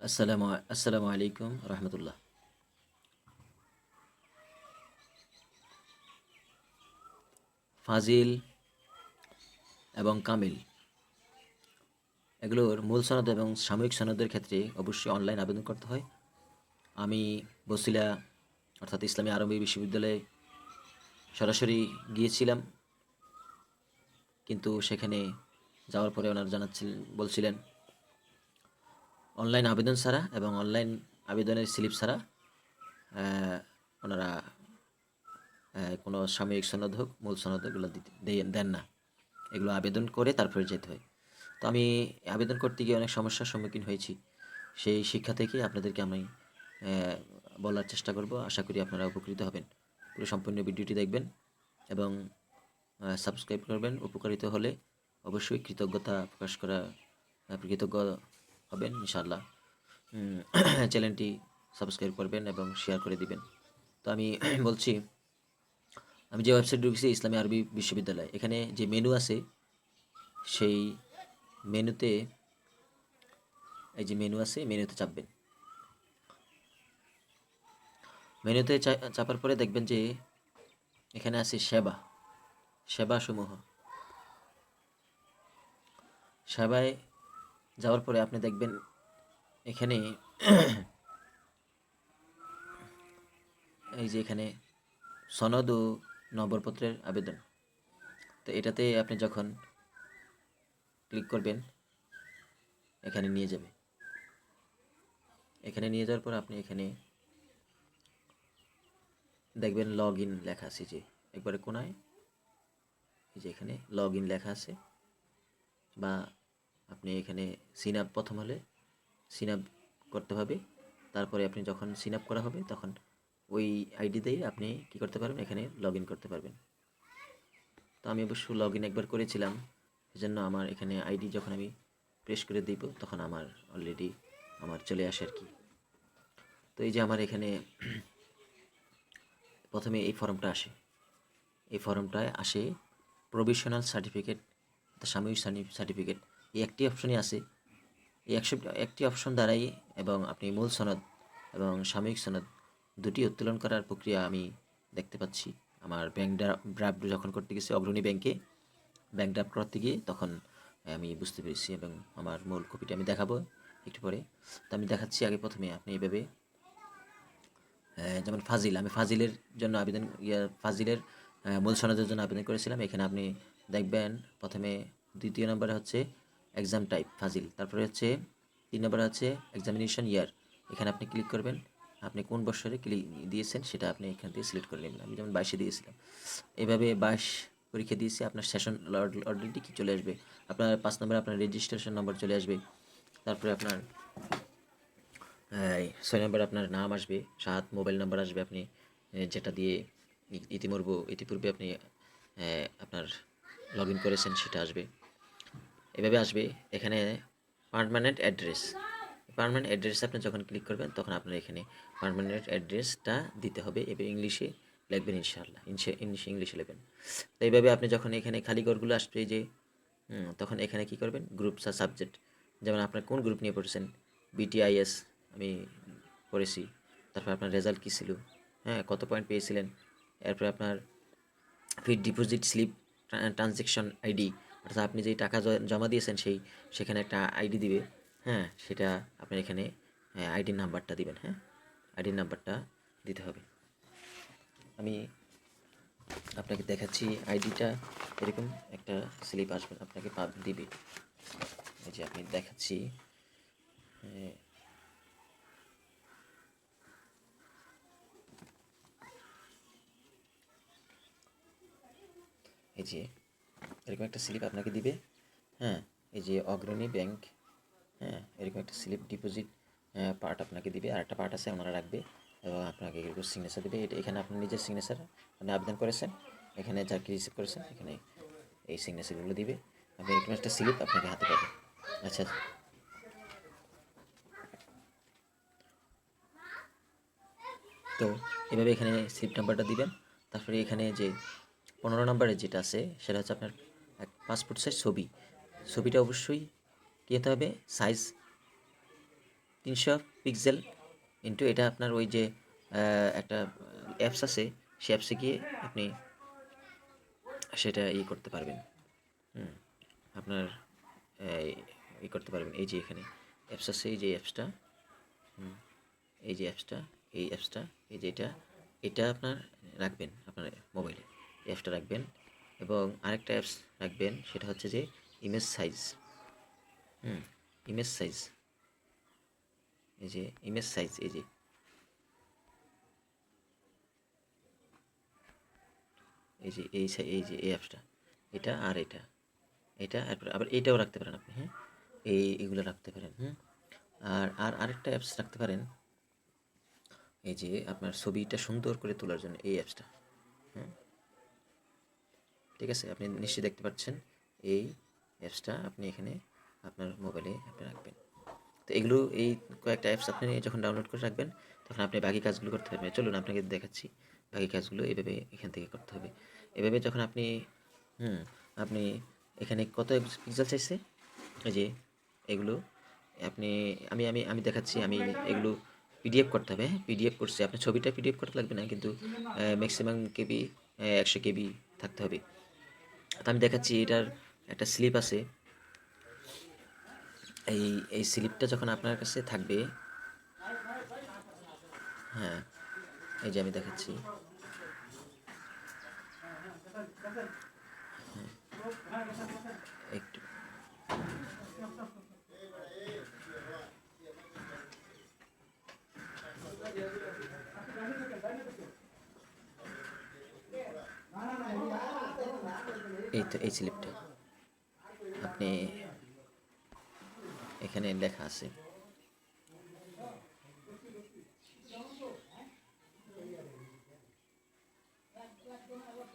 আসসালামু আলাইকুম রহমতুল্লাহ। ফাজিল এবং কামিল এগুলোর মূল সনদ এবং সাময়িক সনদের ক্ষেত্রে অবশ্যই অনলাইন আবেদন করতে হয়। আমি বসিলা অর্থাৎ ইসলামী আরবি বিশ্ববিদ্যালয়ে সরাসরি গিয়েছিলাম, কিন্তু সেখানে যাওয়ার পরে ওনারা বলছিলেন অনলাইন আবেদন ছাড়া এবং অনলাইন আবেদনের স্লিপ ছাড়া ওনারা কোনো সাময়িক সনদ হোক মূল সনদ এগুলো দেন না। এগুলো আবেদন করে তারপরে যেতে হয়। তো আমি আবেদন করতে গিয়ে অনেক সমস্যার সম্মুখীন হয়েছি। সেই শিক্ষা থেকে আপনাদেরকে আমি বলার চেষ্টা করব। আশা করি আপনারা উপকৃত হবেন। পুরো সম্পূর্ণ ভিডিওটি দেখবেন এবং সাবস্ক্রাইব করবেন। উপকারিত হলে অবশ্যই কৃতজ্ঞতা প্রকাশ করা কৃতজ্ঞ হবেন ইনশাআল্লাহ। চ্যানেলটি সাবস্ক্রাইব করবেন এবং শেয়ার করে দিবেন। তো আমি বলছি, আমি যে ওয়েবসাইট ঢুকেছি ইসলামী আরবি বিশ্ববিদ্যালয়, এখানে যে মেনু আছে সেই মেনুতে এই যে মেনু আছে মেনুতে চাপবেন। মেনুতে চাপার পরে দেখবেন যে এখানে আছে সেবাসমূহ। সেবায় যাওয়ার পরে আপনি দেখবেন এখানে এই যে এখানে সনদ ও নম্বরপত্রের আবেদন। তো এটাতে আপনি যখন ক্লিক করবেন এখানে নিয়ে যাবে। এখানে নিয়ে যাওয়ার পর আপনি এখানে দেখবেন লগ ইন লেখা আছে, যে একবারে কোনায় এই যে এখানে লগ ইন লেখা আছে, বা আপনি এখানে সিন আপ প্রথম হলে সিন আপ করতে হবে। তারপরে আপনি যখন সিন আপ করা হবে তখন ওই আইডি দিয়ে আপনি কি করতে পারবেন, এখানে লগ ইন করতে পারবেন। তো আমি অবশ্য লগ ইন একবার করেছিলাম, সেজন্য আমার এখানে আইডি যখন আমি প্রেস করে দিব তখন আমার অলরেডি চলে আসে আর কি। তো এই যে আমার এখানে প্রথমে এই ফর্মটা আসে, এই ফর্মটায় আসে প্রভিশনাল সার্টিফিকেট, সাময়িক সার্টিফিকেট, এই একটি অপশনই আছে। এই একটি অপশন দ্বারাই এবং আপনি মূল সনদ এবং সাময়িক সনদ দুটি উত্তোলন করার প্রক্রিয়া আমি দেখতে পাচ্ছি। আমার ব্যাংক ড্রাফট যখন করতে গেছি অগ্রণী ব্যাংকে, ব্যাংক ড্রাফট করতে গিয়ে তখন আমি বুঝতে পেরেছি এবং আমার মূল কপিটা আমি দেখাবো একটু পরে। তো আমি দেখাচ্ছি আগে। প্রথমে আপনি এইভাবে যেমন আমি ফাজিলের জন্য ফাজিলের মূল সনদের জন্য আবেদন করেছিলাম। এখানে আপনি দেখবেন প্রথমে দ্বিতীয় নম্বরে হচ্ছে এক্সাম টাইপ ফাজিল, তারপরে হচ্ছে 3 নম্বরে হচ্ছে এক্সামিনেশন ইয়ার। এখানে আপনি ক্লিক করবেন, আপনি কোন বছরে দিয়েছেন সেটা আপনি এখান থেকে সিলেক্ট করে নেবেন। আমি যেমন 22-এ দিয়েছিলাম। এভাবে 22 পরীক্ষা দিয়েছি। আপনার সেশন অলরেডি কি চলে আসবে, আপনার 5 নম্বরে আপনার রেজিস্ট্রেশন নম্বর চলে আসবে। তারপরে আপনার 6 নম্বরে আপনার নাম আসবে, 7 মোবাইল নাম্বার আসবে, আপনি যেটা দিয়ে ইতিপূর্বে আপনি আপনার লগ ইন করেছেন সেটা আসবে। এভাবে আসবে। এখানে পার্মানেন্ট অ্যাড্রেস আপনি যখন ক্লিক করবেন তখন আপনার এখানে পার্মানেন্ট অ্যাড্রেসটা দিতে হবে এবং ইংলিশে লিখবেন ইনশাআল্লাহ। ইংলিশে লিখবেন। তো এইভাবে আপনি যখন এখানে খালি ঘরগুলো আসবে যে তখন এখানে কি করবেন, গ্রুপস আর সাবজেক্ট, যেমন আপনার কোন গ্রুপ নিয়ে পড়েছেন। বিটিআইএস আমি পড়েছি। তারপর আপনার রেজাল্ট কী ছিল, কত পয়েন্ট পেয়েছিলেন। এরপরে আপনার ফিট ডিপোজিট স্লিপ ট্রানজ্যাকশন আইডি, অর্থাৎ আপনি যেই টাকা জমা দিয়েছেন সেখানে একটা আইডি দিবে। সেটা আপনার এখানে আইডির নাম্বারটা দিবেন। আইডির নাম্বারটা দিতে হবে। আমি আপনাকে দেখাচ্ছি আইডিটা। এরকম একটা স্লিপ আসবে আপনাকে দিবে। এই যে আপনি দেখাচ্ছি। এই যে এরকম একটা স্লিপ আপনাকে দিবে। এই যে অগ্রণী ব্যাংক, এরকম একটা স্লিপ ডিপোজিট পার্ট আপনাকে দিবে, আর একটা পার্ট আছে ওনারা রাখবে এবং আপনাকে এরকম সিগনেচার দেবে। এখানে আপনি নিজের সিগনেচার, আপনি আবেদন করেছেন, এখানে যাকে রিসিভ করেছেন এখানে এই সিগনেচারগুলো দিবে। আপনি এরকম একটা স্লিপ আপনাকে হাতে পাবেন। আচ্ছা, তো এভাবে এখানে স্লিপ নাম্বারটা দিবেন। তারপরে এখানে যে 15 নম্বরে যেটা আছে সেটা হচ্ছে আপনার পাসপোর্ট সাইজ ছবিটা অবশ্যই কী হতে হবে, সাইজ 300 পিক্সেল ইন্টু এটা আপনার ওই যে একটা অ্যাপস আছে, সেই অ্যাপসে গিয়ে আপনি সেটা করতে পারবেন। আপনার করতে পারবেন। এই যে এখানে অ্যাপস আছে, এই যে অ্যাপসটা, এই যে অ্যাপসটা, এই অ্যাপসটা, এই যে এটা আপনার রাখবেন আপনার মোবাইলে, অ্যাপসটা রাখবেন। এবং আরেকটা অ্যাপস রাখবেন, সেটা হচ্ছে যে ইমেজ সাইজ। ইমেজ সাইজ, এই যে ইমেজ সাইজ, এই যে এই অ্যাপসটা, এটা আর এটা আবার এটাও রাখতে পারেন আপনি। হ্যাঁ, এইগুলো রাখতে পারেন। আর আরেকটা অ্যাপস রাখতে পারেন, এই যে আপনার ছবিটা সুন্দর করে তোলার জন্য এই অ্যাপসটা। হ্যাঁ, ঠিক আছে, আপনি নিশ্চয়ই দেখতে পাচ্ছেন এই অ্যাপসটা আপনি এখানে আপনার মোবাইলে আপনি রাখবেন। তো এগুলো এই কয়েকটা অ্যাপস আপনি যখন ডাউনলোড করে রাখবেন, তখন আপনি বাকি কাজগুলো করতে পারবেন। চলুন আপনাকে দেখাচ্ছি বাকি কাজগুলো এভাবে এখান থেকে করতে হবে। এভাবে যখন আপনি আপনি এখানে কত পিক্সেল চাইছে, এই যে এগুলো আপনি আমি আমি আমি দেখাচ্ছি। আমি এগুলো পিডিএফ করতে হবে। হ্যাঁ, পিডিএফ করছি। আপনার ছবিটা পিডিএফ করতে লাগবে না, কিন্তু ম্যাক্সিমাম কেবি 100 কেবি থাকতে হবে। তো আমি দেখাচ্ছি, এটার একটা স্লিপ আছে। এই স্লিপটা যখন আপনার কাছে থাকবে, হ্যাঁ, এই যে আমি দেখাচ্ছি, একটু এই তো এই স্লিপটা আপনি এখানে লেখা আছে।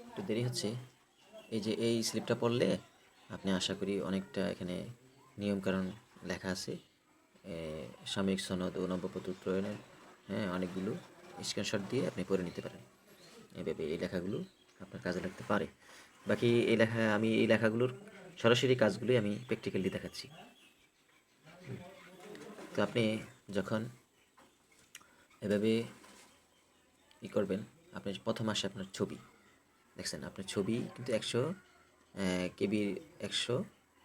একটু দেরি হচ্ছে। এই যে এই স্লিপটা পড়লে আপনি আশা করি অনেকটা এখানে নিয়মকানুন লেখা আছে, সাময়িক সনদ ও নবপত্র প্রণয়নের, হ্যাঁ, অনেকগুলো স্ক্রিনশট দিয়ে আপনি পড়ে নিতে পারেন। এভাবে এই লেখাগুলো আপনার কাজে লাগতে পারে। বাকি আমি এই লেখাগুলোর সরাসরি কাজগুলোই আমি প্র্যাকটিক্যালি দেখাচ্ছি। তো আপনি যখন এভাবে করবেন, আপনি প্রথম আসে আপনার ছবি। দেখছেন, আপনার ছবি কিন্তু 100 কেবির 100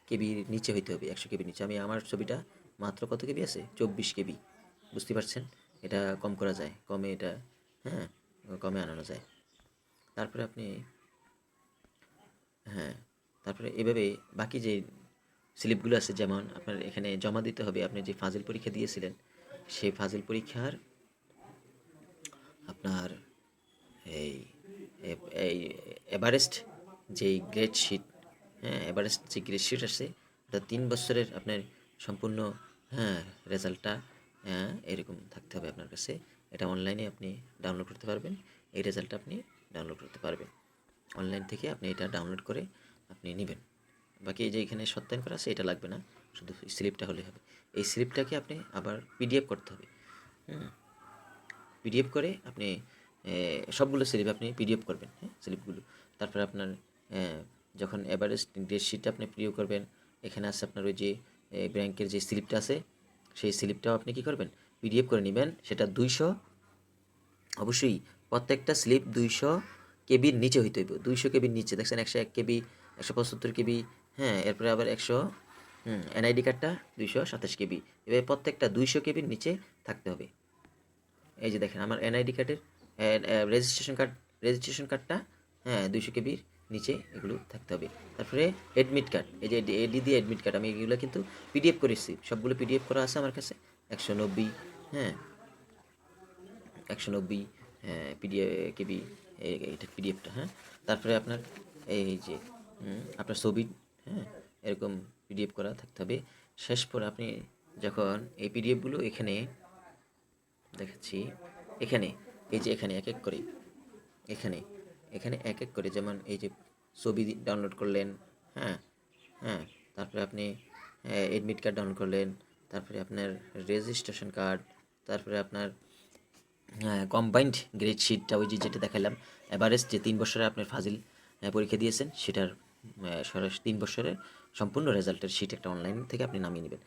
কেবির নিচে হইতে হবে। 100 কেবির নিচে। আমার ছবিটা মাত্র কত কেবি আছে, 24 কেবি। বুঝতে পারছেন, এটা কম করা যায়, কমে এটা, হ্যাঁ, কমে আনানো যায়। তারপরে আপনি, হ্যাঁ, তারপরে এভাবে বাকি যে স্লিপগুলো আছে, যেমন আপনার এখানে জমা দিতে হবে আপনি যে ফাজিল পরীক্ষা দিয়েছিলেন, সেই ফাজিল পরীক্ষার আপনার এই এই এভারেস্ট যেই গ্রেড শিট, হ্যাঁ, এভারেস্ট যে গ্রেড শিট আছে, ওটা 3 বছরের আপনার সম্পূর্ণ, হ্যাঁ, রেজাল্টটা, হ্যাঁ, এরকম থাকতে হবে আপনার কাছে। এটা অনলাইনে আপনি ডাউনলোড করতে পারবেন। এই রেজাল্টটা আপনি ডাউনলোড করতে পারবেন অনলাইন থেকে। আপনি এটা ডাউনলোড করে আপনি নেবেন। বাকি এই যে এখানে সত্যায়ন করা আছে, এটা লাগবে না, শুধু স্লিপটা হলেই হবে। এই স্লিপটাকে আপনি আবার পিডিএফ করতে হবে। পিডিএফ করে আপনি সবগুলো স্লিপ আপনি পিডিএফ করবেন, হ্যাঁ, স্লিপগুলো। তারপরে আপনার যখন এভারেস্ট ডেট শিটটা আপনি পিডিএফ করবেন, এখানে আছে আপনার ওই যে ব্যাংকের যে স্লিপটা আছে, সেই স্লিপটাও আপনি কী করবেন, পিডিএফ করে নেবেন। সেটা 200, অবশ্যই প্রত্যেকটা স্লিপ 200 কেবির নিচে হইতে হইব। 200 কেবির নিচে। দেখছেন 101 কেবি, 175 কেবি, হ্যাঁ, এরপরে আবার 100, এনআইডি কার্ডটা 227 কেবি। এভাবে প্রত্যেকটা 200 কেবির নিচে থাকতে হবে। এই যে দেখেন আমার এনআইডি কার্ডের রেজিস্ট্রেশন কার্ডটা, হ্যাঁ, 200 কেবির নিচে এগুলো থাকতে হবে। তারপরে অ্যাডমিট কার্ড, এই যে এডি দিয়ে অ্যাডমিট কার্ড, আমি এগুলো কিন্তু পিডিএফ করেছি, সবগুলো পিডিএফ করা আছে আমার কাছে। 190, হ্যাঁ, 190 কেবি, এটা পিডিএফটা, হ্যাঁ। তারপরে আপনার এই যে আপনার ছবি, হ্যাঁ, এরকম পিডিএফ করা থাকতে হবে। শেষ পরে আপনি যখন এই পিডিএফগুলো এখানে দেখাচ্ছি, এখানে এই যে এখানে এক এক করে, এখানে এখানে এক এক করে, যেমন এই যে ছবি ডাউনলোড করলেন, হ্যাঁ, হ্যাঁ, তারপরে আপনি অ্যাডমিট কার্ড ডাউনলোড করলেন, তারপরে আপনার রেজিস্ট্রেশন কার্ড, তারপরে আপনার কম্বাইন্ড গ্রেড শিটটা, ওই যে যেটা দেখালাম, এভারেস্ট যে 3 বছরে আপনার ফাজিল পরীক্ষা দিয়েছেন, সেটার সরাসরি 3 বছরের সম্পূর্ণ রেজাল্টের শিট একটা অনলাইন থেকে আপনি নামিয়ে নেবেন।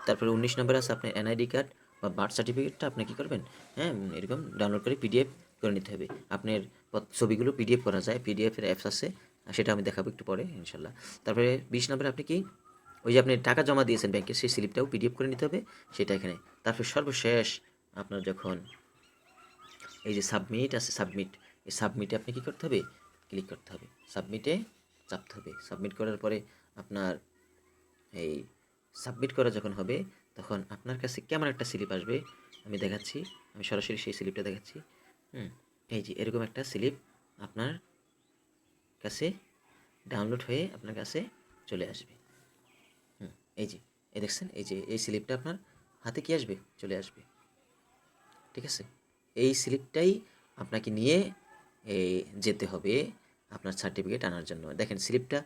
তারপরে 19 নম্বরে আছে আপনার এনআইডি কার্ড বা বার্থ সার্টিফিকেটটা আপনি কী করবেন, হ্যাঁ, এরকম ডাউনলোড করে পিডিএফ করে নিতে হবে। আপনার ছবিগুলো পিডিএফ করা যায়, পিডিএফের অ্যাপস আছে, সেটা আমি দেখাবো একটু পরে ইনশাল্লাহ। তারপরে 20 নম্বরে আপনি কি ওই যে আপনি টাকা জমা দিয়েছেন ব্যাংকে, সেই স্লিপটাও পিডিএফ করে নিতে হবে, সেটা এখানে। তারপর সর্বশেষ আপনার যখন এই যে সাবমিট আছে, এই সাবমিটে আপনি কী করতে হবে, ক্লিক করতে হবে, সাবমিটে চাপতে হবে। সাবমিট করার পরে আপনার এই সাবমিট করা যখন হবে তখন আপনার কাছে কেমন একটা স্লিপ আসবে আমি দেখাচ্ছি, আমি সরাসরি সেই স্লিপটা দেখাচ্ছি। এই যে এরকম একটা স্লিপ আপনার কাছে ডাউনলোড হয়ে আপনার কাছে চলে আসবে। এই যে এই দেখছেন, এই যে এই স্লিপটা আপনার হাতে কি আসবে, চলে আসবে। ঠিক আছে, এই স্লিপটাই আপনাকে নিয়ে যেতে হবে আপনার সার্টিফিকেট আনার জন্য। দেখেন স্লিপটা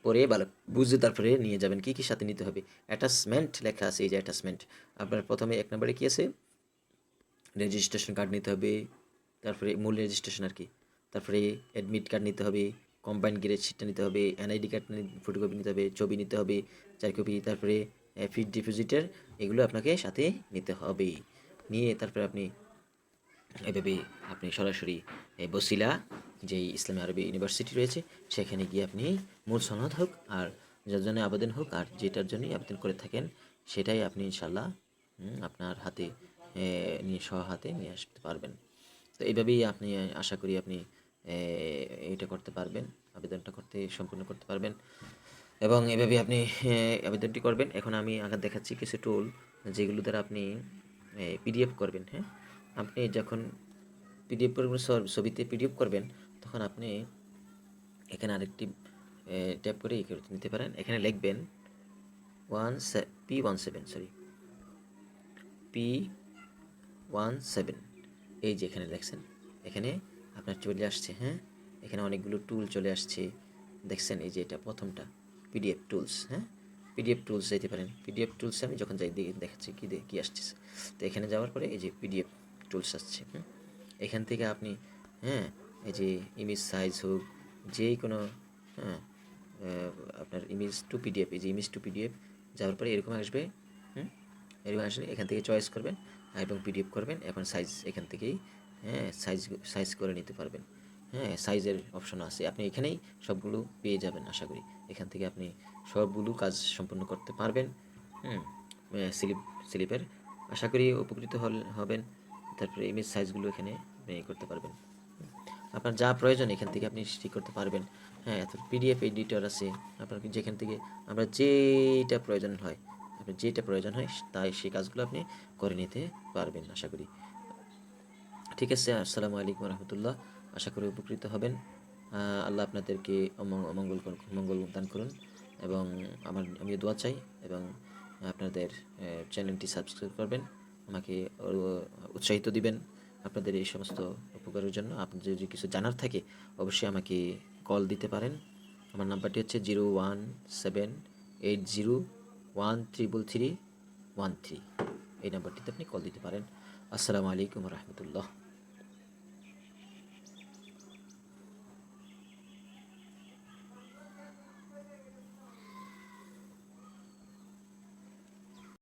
পরে ভালো বুঝে তারপরে নিয়ে যাবেন। কী কী সাথে নিতে হবে, অ্যাটাচমেন্ট লেখা আছে, এই যে অ্যাটাচমেন্ট। আপনার প্রথমে 1 নম্বরে কী আছে, রেজিস্ট্রেশন কার্ড নিতে হবে, তারপরে মূল রেজিস্ট্রেশন আর কি, তারপরে অ্যাডমিট কার্ড নিতে হবে, কম্বাইন্ড গ্যারেজ শিটটা নিতে হবে, এনআইডি কার্ড ফটোকপি নিতে হবে, ছবি নিতে হবে 4 কপি, তারপরে ফিক্সড ডিপোজিটের এগুলো আপনাকে সাথে নিতে হবে। নিয়ে তারপরে আপনি এভাবে আপনি সরাসরি বসিলা যেই ইসলামী আরবি ইউনিভার্সিটি রয়েছে সেখানে গিয়ে আপনি মূল সনদ হোক আর যার জন্য আবেদন হোক আর যেটার জন্যই আবেদন করে থাকেন সেটাই আপনি ইনশাল্লাহ আপনার হাতে নিয়ে হাতে নিয়ে আসতে পারবেন। তো এইভাবেই আপনি আশা করি আপনি এইটা করতে পারবেন, আবেদনটা সম্পূর্ণ করতে পারবেন এবং এভাবে আপনি আবেদনটি করবেন। এখন আমি আগে দেখাচ্ছি কিছু টুল যেগুলো দ্বারা আপনি পিডিএফ করবেন। হ্যাঁ, আপনি যখন পিডিএফ করবেন, ছবিতে পিডিএফ করবেন, তখন আপনি এখানে আরেকটি ট্যাপ করে নিতে পারেন। এখানে লিখবেন P17 এই যে এখানে দেখছেন, এখানে আপনার চলে আসছে। হ্যাঁ, এখানে অনেকগুলো টুল চলে আসছে, দেখছেন এই যে এটা প্রথমটা পিডিএফ টুলস। হ্যাঁ, পিডিএফ টুলস যেতে পারেন। পিডিএফ টুলসে আমি যখন যাই দেখাচ্ছি কি আসছে। তো এখানে যাওয়ার পরে এই যে পিডিএফ টুলস আসছে। এখান থেকে আপনি হ্যাঁ এই যে ইমেজ সাইজ হোক যে কোনো, হ্যাঁ, আপনার ইমেজ টু পিডিএফ, এই যে ইমেজ টু পিডিএফ যাওয়ার পরে এরকম আসবে। এরকম আসলে এখান থেকে চয়েস করবেন এবং পিডিএফ করবেন। এখন সাইজ এখান থেকেই হ্যাঁ সাইজ করে নিতে পারবেন। হ্যাঁ, সাইজের অপশন আছে, আপনি এখানেই সবগুলো পেয়ে যাবেন। আশা করি এখান থেকে আপনি সবগুলো কাজ সম্পূর্ণ করতে পারবেন। স্লিপের আশা করি উপকৃত হবেন। তারপরে ইমেজ সাইজগুলো এখানে করতে পারবেন। আপনার যা প্রয়োজন এখান থেকে আপনি ঠিক করতে পারবেন। হ্যাঁ, পিডিএফ এডিটর আছে, আপনার যেখান থেকে আমরা যেটা প্রয়োজন হয় তাই সেই কাজগুলো আপনি করে নিতে পারবেন আশা করি। ঠিক আছে, আসসালামু আলাইকুম রহমতুল্লাহ। আশা করি উপকৃত হবেন। আল্লাহ আপনাদেরকে মঙ্গল দান করুন এবং আমিও দোয়া চাই এবং আপনাদের চ্যানেলটি সাবস্ক্রাইব করবেন, আমাকে উৎসাহিত দিবেন আপনাদের এই সমস্ত উপকারের জন্য। আপনাদের যদি কিছু জানার থাকে অবশ্যই আমাকে কল দিতে পারেন। আমার নাম্বারটি হচ্ছে 01780133313। এই নাম্বারটিতে আপনি কল দিতে পারেন। আসসালামু আলাইকুম রহমতুল্লাহ।